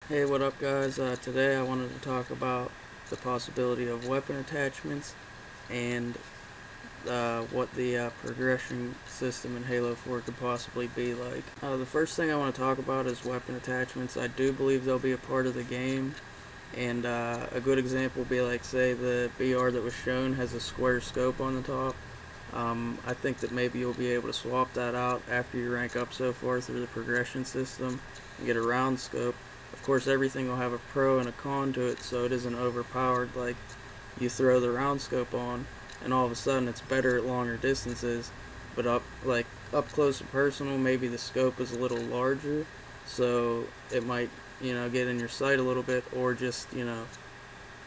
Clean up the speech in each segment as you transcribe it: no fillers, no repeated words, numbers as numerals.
Hey, what up guys? Today I wanted to talk about the possibility of weapon attachments and what the progression system in Halo 4 could possibly be like. The first thing I want to talk about is weapon attachments. I do believe they'll be a part of the game, and a good example would be like, say, the BR that was shown has a square scope on the top. I think that maybe you'll be able to swap that out after you rank up so far through the progression system and get a round scope. Of course, everything will have a pro and a con to it, so it isn't overpowered. Like, you throw the round scope on, and all of a sudden it's better at longer distances, but up close and personal, maybe the scope is a little larger, so it might, get in your sight a little bit, or just,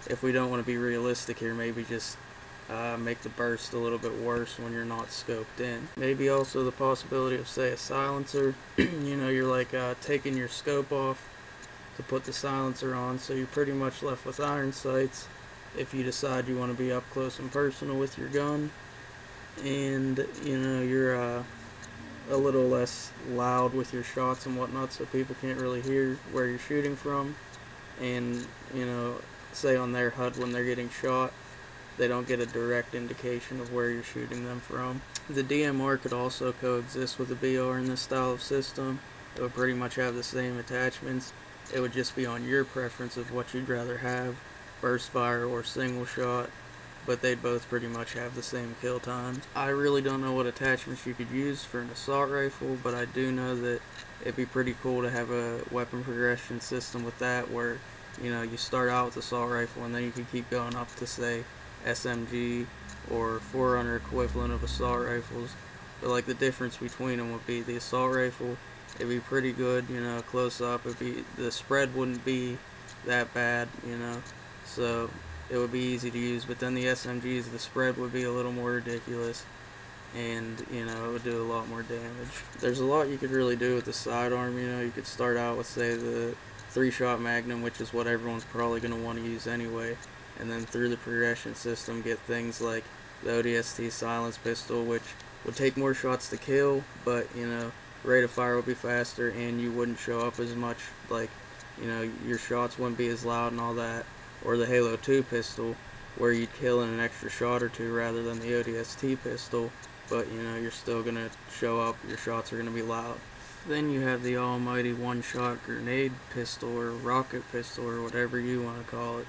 if we don't want to be realistic here, maybe just make the burst a little bit worse when you're not scoped in. Maybe also the possibility of, say, a silencer. You're like taking your scope off to put the silencer on, so you're pretty much left with iron sights if you decide you want to be up close and personal with your gun, and you're a little less loud with your shots and whatnot, so people can't really hear where you're shooting from, and say on their HUD when they're getting shot, they don't get a direct indication of where you're shooting them from. The DMR could also coexist with the BR in this style of system. It would pretty much have the same attachments. It would just be on your preference of what you'd rather have, burst fire or single shot, but they'd both pretty much have the same kill times. I really don't know what attachments you could use for an assault rifle, but I do know that it'd be pretty cool to have a weapon progression system with that, where you start out with assault rifle and then you can keep going up to, say, SMG or Forerunner equivalent of assault rifles. But like, the difference between them would be the assault rifle, it'd be pretty good, close up. The spread wouldn't be that bad, so it would be easy to use. But then the SMGs, the spread would be a little more ridiculous, and it would do a lot more damage. There's a lot you could really do with the sidearm. You could start out with, say, the 3-shot Magnum, which is what everyone's probably going to want to use anyway, and then through the progression system get things like the ODST silence pistol, which would take more shots to kill, but rate of fire would be faster, and you wouldn't show up as much. Like, your shots wouldn't be as loud and all that. Or the Halo 2 pistol, where you'd kill in an extra shot or two rather than the ODST pistol, but you're still gonna show up, your shots are gonna be loud. Then you have the almighty one-shot grenade pistol or rocket pistol or whatever you want to call it.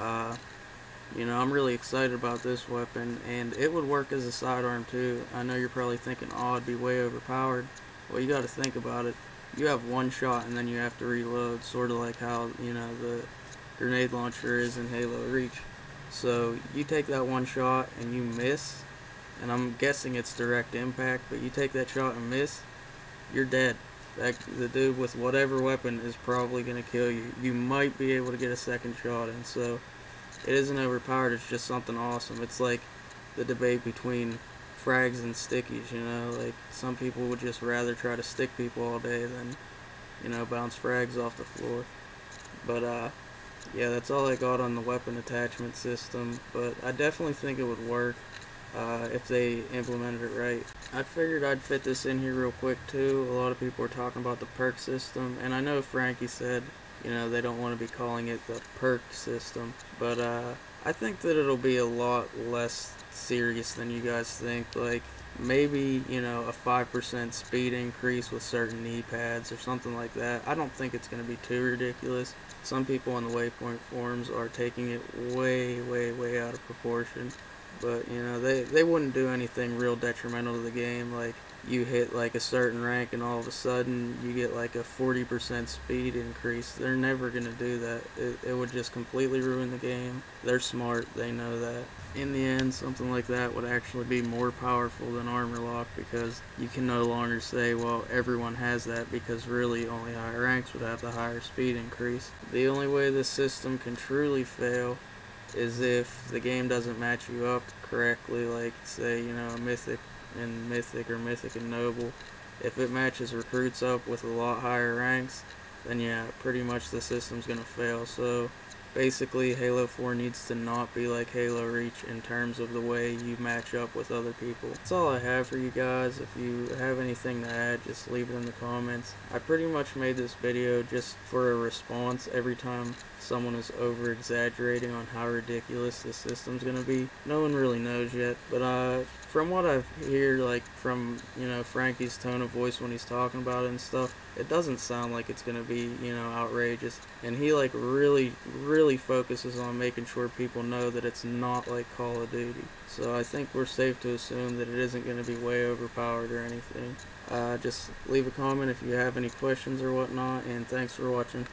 I'm really excited about this weapon, and it would work as a sidearm too. I know you're probably thinking, oh, it'd be way overpowered. Well, you got to think about it. You have one shot and then you have to reload, sort of like how the grenade launcher is in Halo Reach. So you take that one shot and you miss, and I'm guessing it's direct impact, but you take that shot and miss, you're dead. The dude with whatever weapon is probably going to kill you. You might be able to get a second shot in, so it isn't overpowered, it's just something awesome. It's like the debate between frags and stickies, like, some people would just rather try to stick people all day than, bounce frags off the floor. But, yeah, that's all I got on the weapon attachment system, but I definitely think it would work if they implemented it right. I figured I'd fit this in here real quick too. A lot of people are talking about the perk system, and I know Frankie said, they don't want to be calling it the perk system, but I think that it'll be a lot less serious than you guys think. Like, maybe, a 5% speed increase with certain knee pads or something like that. I don't think it's going to be too ridiculous. Some people on the Waypoint forums are taking it way, way, way out of proportion. But, they wouldn't do anything real detrimental to the game. Like, you hit like a certain rank and all of a sudden you get like a 40% speed increase. They're never going to do that. It would just completely ruin the game. They're smart, they know that. In the end, something like that would actually be more powerful than armor lock, because you can no longer say, well, everyone has that, because really only higher ranks would have the higher speed increase. The only way this system can truly fail is if the game doesn't match you up correctly, like, say, Mythic or Mythic and Noble. If it matches recruits up with a lot higher ranks, then yeah, pretty much the system's gonna fail. So Basically, Halo 4 needs to not be like Halo Reach in terms of the way you match up with other people. That's all I have for you guys. If you have anything to add, just leave it in the comments. I pretty much made this video just for a response every time someone is over exaggerating on how ridiculous this system's gonna be. No one really knows yet, but from what I've hear, like from, you know, Frankie's tone of voice when he's talking about it and stuff, it doesn't sound like it's gonna be, you know, outrageous. And he like really focuses on making sure people know that it's not like Call of Duty. So I think we're safe to assume that it isn't gonna be way overpowered or anything. Just leave a comment if you have any questions or whatnot, and thanks for watching.